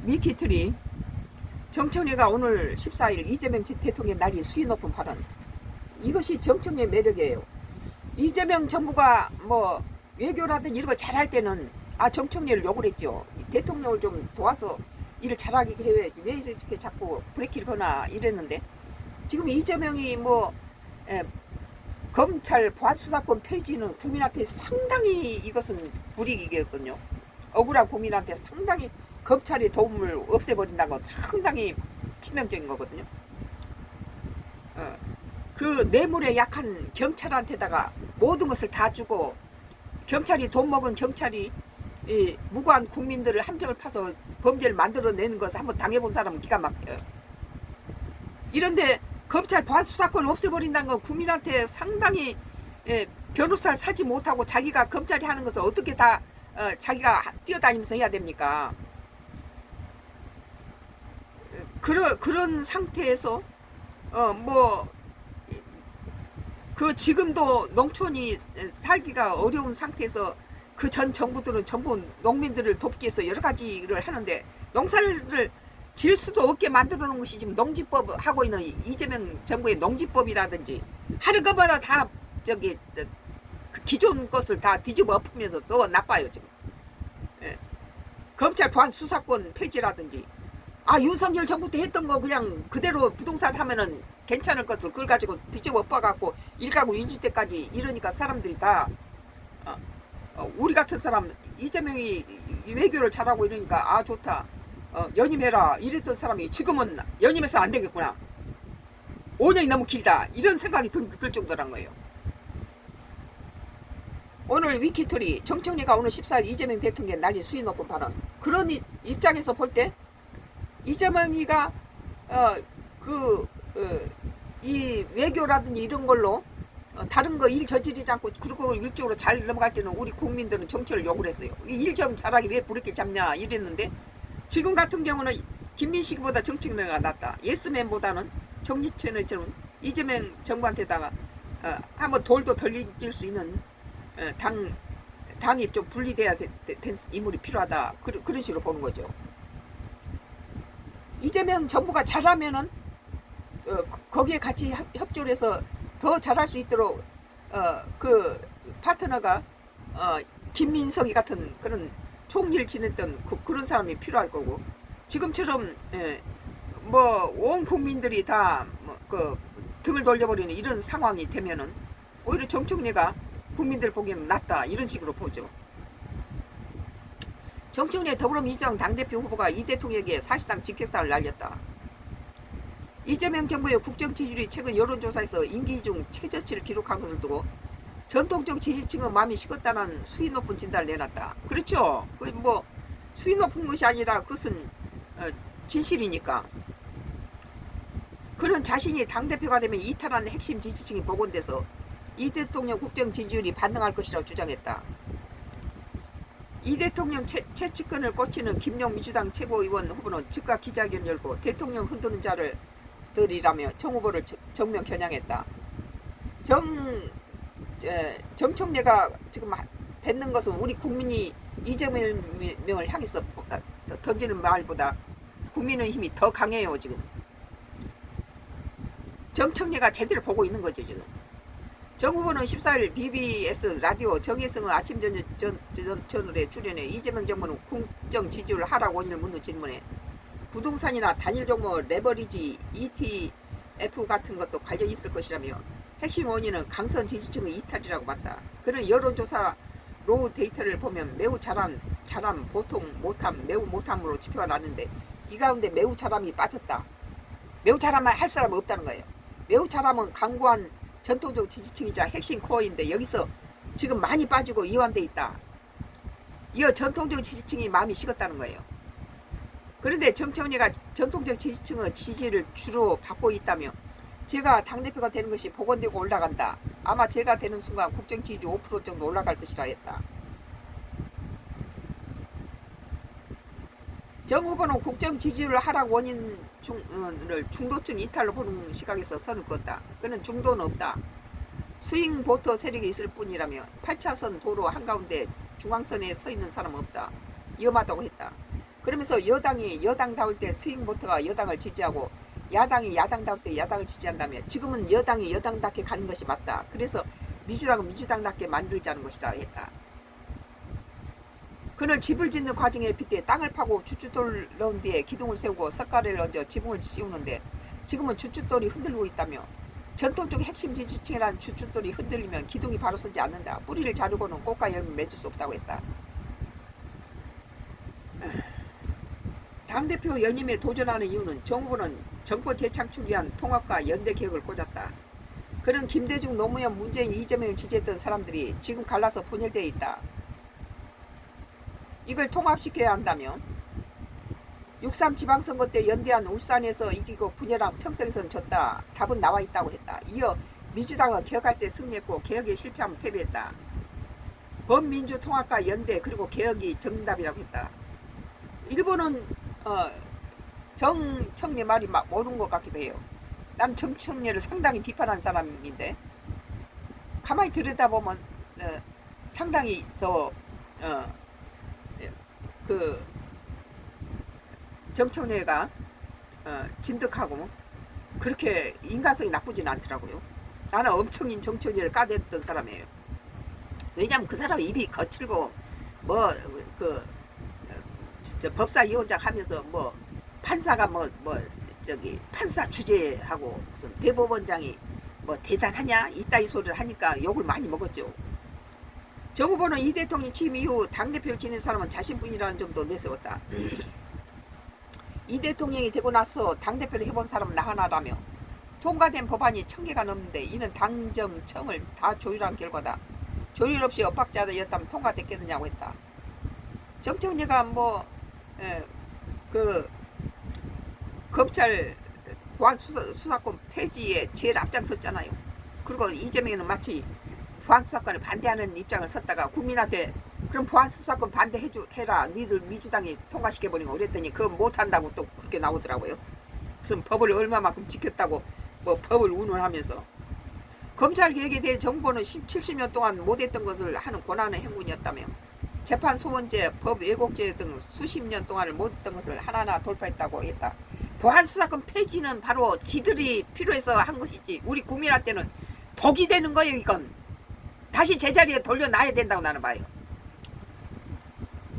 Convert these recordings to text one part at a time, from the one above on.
미키트리 정청래가 오늘 14일 이재명 대통령 날이 수위 높은 발언. 이것이 정청래 매력이에요. 이재명 정부가 뭐 외교라든지 이런 거 잘할 때는 정청래를 욕을 했죠. 대통령을 좀 도와서 일을 잘하게 해 왜 이렇게 자꾸 브레이크를 거나 이랬는데, 지금 이재명이 검찰 보안수사권 폐지는 국민한테 상당히 이것은 불이익이거든요. 억울한 국민한테 상당히 검찰이 도움을 없애버린다는 건 상당히 치명적인 거거든요. 그 뇌물에 약한 경찰한테다가 모든 것을 다 주고, 경찰이 돈 먹은 경찰이 이 무고한 국민들을 함정을 파서 범죄를 만들어내는 것을 한번 당해본 사람은 기가 막혀요. 이런데 검찰 보안수사권을 없애버린다는 건 국민한테 상당히 변호사를 사지 못하고 자기가 검찰이 하는 것을 어떻게 다 자기가 뛰어다니면서 해야 됩니까? 그런 상태에서 지금도 농촌이 살기가 어려운 상태에서 그 전 정부들은 전부 농민들을 돕기 위해서 여러 가지를 하는데, 농사를 지을 수도 없게 만들어 놓은 것이 지금 농지법 하고 있는 이재명 정부의 농지법이라든지 하는 것마다 다 그 기존 것을 다 뒤집어 엎으면서 더 나빠요 지금. 검찰 보안 수사권 폐지라든지 윤석열 정부 때 했던 거 그냥 그대로 부동산 하면은 괜찮을 것을 그걸 가지고 뒤집어 엎어갖고 일가구 일주택까지 이러니까 사람들이 다 우리 같은 사람 이재명이 외교를 잘하고 이러니까 좋다, 연임해라 이랬던 사람이 지금은 연임해서 안 되겠구나, 5년이 너무 길다 이런 생각이 들 정도란 거예요. 오늘 위키트리 정청래가 오늘 14일 이재명 대통령 날린 수위 높은 발언. 그런 입장에서 볼 때 이재명이가 이 외교라든지 이런 걸로 다른 거 일 저지르지 않고 그리고 일적으로 잘 넘어갈 때는 우리 국민들은 정치를 욕을 했어요. 일 좀 잘하기 왜 부르게 잡냐 이랬는데, 지금 같은 경우는 김민식보다 정청래가 낫다. 예스맨보다는 정치체는 이재명 정부한테다가 한번 돌도 덜릴 수 있는 당이 좀 분리돼야 된 인물이 필요하다. 그런 식으로 보는 거죠. 이재명 정부가 잘하면은 거기에 같이 협조를 해서 더 잘할 수 있도록 그 파트너가 김민석이 같은 그런 총리를 지냈던 그런 사람이 필요할 거고, 지금처럼 온 국민들이 다 등을 돌려버리는 이런 상황이 되면은 오히려 정청래가 국민들 보기에는 낫다 이런 식으로 보죠. 정청래 더불어민주당 당대표 후보가 이 대통령에게 사실상 직격탄을 날렸다. 이재명 정부의 국정 지지율이 최근 여론조사에서 임기 중 최저치를 기록한 것을 두고 전통적 지지층은 마음이 식었다는 수위 높은 진단을 내놨다. 그렇죠. 수위 높은 것이 아니라 그것은 진실이니까. 그는 자신이 당대표가 되면 이탈하는 핵심 지지층이 복원돼서 이 대통령 국정 지지율이 반등할 것이라고 주장했다. 이 대통령 최측근을 꽂히는 김용 민주당 최고위원 후보는 즉각 기자회견을 열고 대통령 흔드는 자들이라며 정 후보를 정면 겨냥했다. 정청래가 지금 뱉는 것은 우리 국민이 이재명을 향해서 던지는 말보다 국민의힘이 더 강해요. 지금 정청래가 제대로 보고 있는 거죠. 지금 정 후보는 14일 BBS 라디오 정혜성의 아침 저널에 출연해 이재명 정부는 국정 지지율 하락 원인을 묻는 질문에 부동산이나 단일 종목 레버리지 ETF 같은 것도 관련이 있을 것이라며 핵심 원인은 강선 지지층의 이탈이라고 봤다. 그는 여론조사 로우 데이터를 보면 매우 잘함, 보통, 못함, 매우 못함으로 지표가 나는데 이 가운데 매우 잘함이 빠졌다. 매우 잘함만 할 사람은 없다는 거예요. 매우 잘함은 강구한 전통적 지지층이자 핵심 코어인데 여기서 지금 많이 빠지고 이완돼 있다. 이어 전통적 지지층이 마음이 식었다는 거예요. 그런데 정청래가 전통적 지지층의 지지를 주로 받고 있다며 제가 당대표가 되는 것이 복원되고 올라간다. 아마 제가 되는 순간 국정 지지율 5% 정도 올라갈 것이라 했다. 정 후보는 국정 지지율 하락 원인을 중도층 이탈로 보는 시각에서 선을 그었다. 그는 중도는 없다. 스윙 보터 세력이 있을 뿐이라며 8차선 도로 한가운데 중앙선에 서 있는 사람은 없다. 위험하다고 했다. 그러면서 여당이 여당다울 때 스윙보트가 여당을 지지하고 야당이 야당다울 때 야당을 지지한다며 지금은 여당이 여당답게 가는 것이 맞다. 그래서 민주당은 민주당답게 만들자는 것이라 했다. 그는 집을 짓는 과정에 빗대 땅을 파고 주춧돌 넣은 뒤에 기둥을 세우고 석가래를 얹어 지붕을 씌우는데 지금은 주춧돌이 흔들리고 있다며 전통적 핵심 지지층이란 주춧돌이 흔들리면 기둥이 바로 서지 않는다. 뿌리를 자르고는 꽃과 열매 맺을 수 없다고 했다. 당대표 연임에 도전하는 이유는 정 후보는 정권 재창출 위한 통합과 연대 개혁을 꽂았다. 그는 김대중, 노무현, 문재인, 이재명을 지지했던 사람들이 지금 갈라서 분열되어 있다. 이걸 통합시켜야 한다며 6.3 지방선거 때 연대한 울산에서 이기고 분열한 평택에서는 졌다. 답은 나와 있다고 했다. 이어 민주당은 개혁할 때 승리했고 개혁에 실패하면 패배했다. 범민주 통합과 연대 그리고 개혁이 정답이라고 했다. 일본은 정청래 말이 막 옳은 것 같기도 해요. 나는 정청래를 상당히 비판한 사람인데 가만히 들여다보면 상당히 더 정청래가 진득하고 그렇게 인간성이 나쁘지는 않더라고요. 나는 엄청 정청래를 까댔던 사람이에요. 왜냐면 그 사람 입이 거칠고 법사위원장 하면서 판사가 판사 주재하고 무슨 대법원장이 대단하냐 이따위 소리를 하니까 욕을 많이 먹었죠. 정 후보는 이 대통령 취임 이후 당대표를 지낸 사람은 자신뿐이라는 점도 내세웠다. 이 대통령이 되고 나서 당대표를 해본 사람은 나 하나라며 통과된 법안이 1000개가 넘는데 이는 당정청을 다 조율한 결과다. 조율 없이 엇박자였다면 통과됐겠느냐고 했다. 정청래가 검찰 보안 수사권 폐지에 제일 앞장섰잖아요. 그리고 이재명은 마치 보안 수사권을 반대하는 입장을 섰다가 국민한테 그럼 보안 수사권 반대해라. 니들 민주당이 통과시켜버린 거 그랬더니 그거 못한다고 또 그렇게 나오더라고요. 무슨 법을 얼마만큼 지켰다고 법을 운운하면서 검찰 개혁에 대해 정부는 70년 동안 못했던 것을 하는 고난의 행군이었다며 재판 소원제, 법 왜곡죄 등 수십 년 동안을 못했던 것을 하나하나 돌파했다고 했다. 보안 수사권 폐지는 바로 지들이 필요해서 한 것이지 우리 국민한테는 독이 되는 거예요. 이건 다시 제자리에 돌려놔야 된다고 나는 봐요.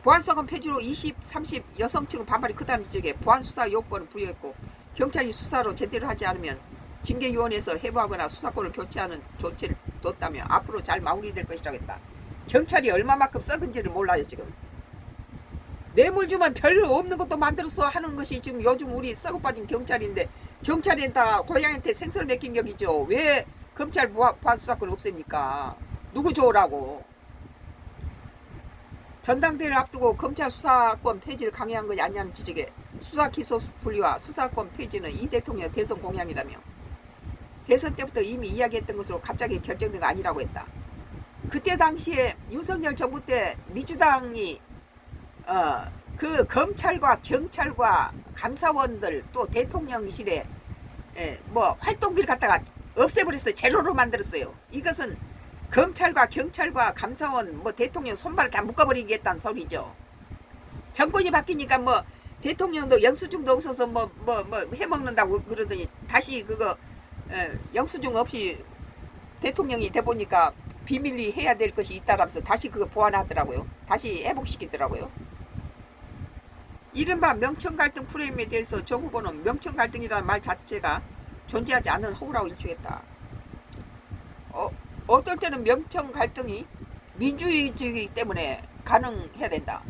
보안수사권 폐지로 20, 30 여성층은 반발이 크다는 지적에 보안수사 요건을 부여했고 경찰이 수사로 제대로 하지 않으면 징계위원회에서 해부하거나 수사권을 교체하는 조치를 뒀다며 앞으로 잘 마무리될 것이라고 했다. 경찰이 얼마만큼 썩은지를 몰라요. 지금 뇌물 주면 별로 없는 것도 만들어서 하는 것이 지금 요즘 우리 썩어빠진 경찰인데 경찰에다 고양이한테 생선을 맡긴 격이죠. 왜 검찰 보안수사권 없습니까? 누구 줘라고. 전당대회를 앞두고 검찰 수사권 폐지를 강요한 것이 아니냐는 지적에 수사 기소 분리와 수사권 폐지는 이 대통령의 대선 공약이라며 대선 때부터 이미 이야기했던 것으로 갑자기 결정된 거 아니라고 했다. 그때 당시에 윤석열 정부 때 민주당이 그 검찰과 경찰과 감사원들 또 대통령실에 활동비를 갖다가 없애버렸어요. 제로로 만들었어요. 이것은 검찰과 경찰과 감사원 대통령 손발을 다 묶어버리겠다는 소리죠. 정권이 바뀌니까 대통령도 영수증도 없어서 해먹는다고 그러더니 다시 그거 영수증 없이 대통령이 돼보니까 비밀리 해야 될 것이 있다라면서 다시 그거 보완하더라고요. 다시 회복시키더라고요. 이른바 명청갈등 프레임에 대해서 정 후보는 명청갈등이라는 말 자체가 존재하지 않는 허구라고 일축했다. 어떨 때는 명청갈등이 민주주의이기 때문에 가능해야 된다.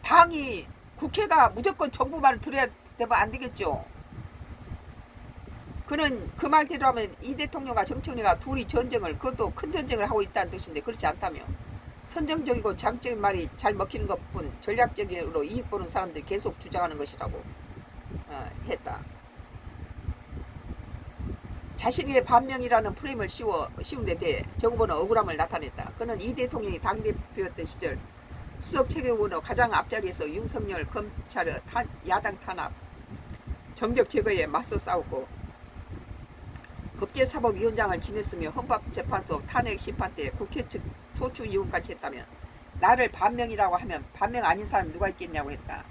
당이 국회가 무조건 정부 말을 들어야 되면 안 되겠죠. 그는 그 말대로 하면 이 대통령과 정청래가 둘이 전쟁을 그것도 큰 전쟁을 하고 있다는 뜻인데 그렇지 않다며 선정적이고 장적인 말이 잘 먹히는 것뿐 전략적으로 이익 보는 사람들이 계속 주장하는 것이라고 했다. 자신의 반명이라는 프레임을 씌운 데 대해 정 후보는 억울함을 나타냈다. 그는 이 대통령이 당대표였던 시절 수석 최고위원으로 가장 앞자리에서 윤석열 검찰의 야당 탄압, 정적 제거에 맞서 싸웠고 법제사법위원장을 지냈으며 헌법재판소 탄핵 심판 때 국회 측 소추위원까지 했다면 나를 반명이라고 하면 반명 아닌 사람이 누가 있겠냐고 했다.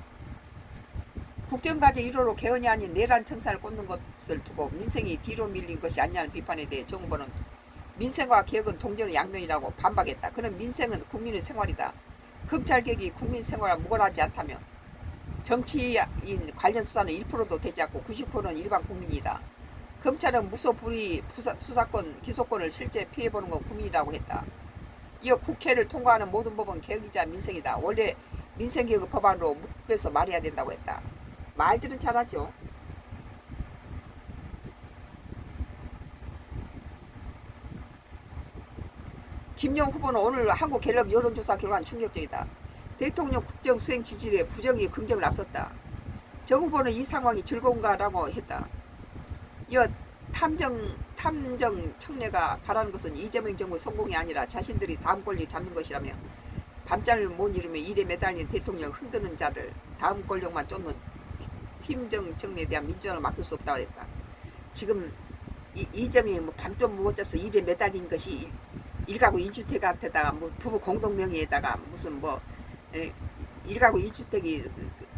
국정과제 1호로 개헌이 아닌 내란 청산을 꽂는 것을 두고 민생이 뒤로 밀린 것이 아니냐는 비판에 대해 정부는 민생과 개혁은 동전 양면이라고 반박했다. 그는 민생은 국민의 생활이다. 검찰개혁이 국민 생활과 무관하지 않다며 정치인 관련 수사는 1%도 되지 않고 90%는 일반 국민이다. 검찰은 무소불위 수사권, 기소권을 실제 피해보는 건 국민이라고 했다. 이어 국회를 통과하는 모든 법은 개혁이자 민생이다. 원래 민생개혁 법안으로 묶여서 말해야 된다고 했다. 말들은 잘하죠. 김영 후보는 오늘 한국갤럽 여론조사 결과는 충격적이다. 대통령 국정 수행 지지율에 부정이 긍정을 앞섰다. 정 후보는 이 상황이 즐거운가라고 했다. 이어 탐정 청래가 바라는 것은 이재명 정부 성공이 아니라 자신들이 다음 권리 잡는 것이라며 밤잠을 못 이루며 일에 매달린 대통령 흔드는 자들, 다음 권력만 쫓는 팀정 청래에 대한 민주화를 맡길 수 없다고 했다. 지금 이점이 뭐 밤좀 못 잡서 일에 매달린 것이 일가구 2주택한테다가 뭐 부부 공동명의에다가 무슨 뭐 일가구 2주택이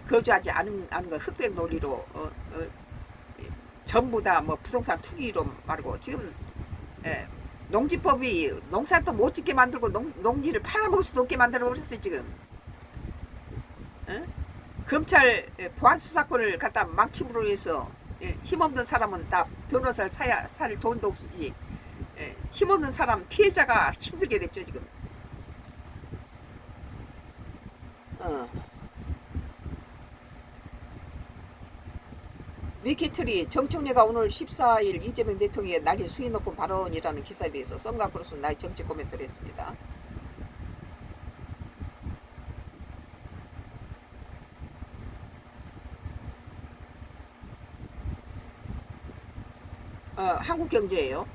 거주하지 않은 거 흑백 논리로 전부 다 뭐 부동산 투기로 말고 지금 농지법이 농사도 못 짓게 만들고 농지를 팔아먹을 수도 없게 만들어 버렸어요 지금. 검찰 보안 수사권을 갖다 망침으로 해서 힘없는 사람은 다 변호사를 살 돈도 없이 힘없는 사람 피해자가 힘들게 됐죠 지금. 위키트리 정청래가 오늘 14일 이재명 대통령의 날린 수위 높은 발언이라는 기사에 대해서 썬가 크로스 나의 정치 코멘트를 했습니다. 한국경제예요.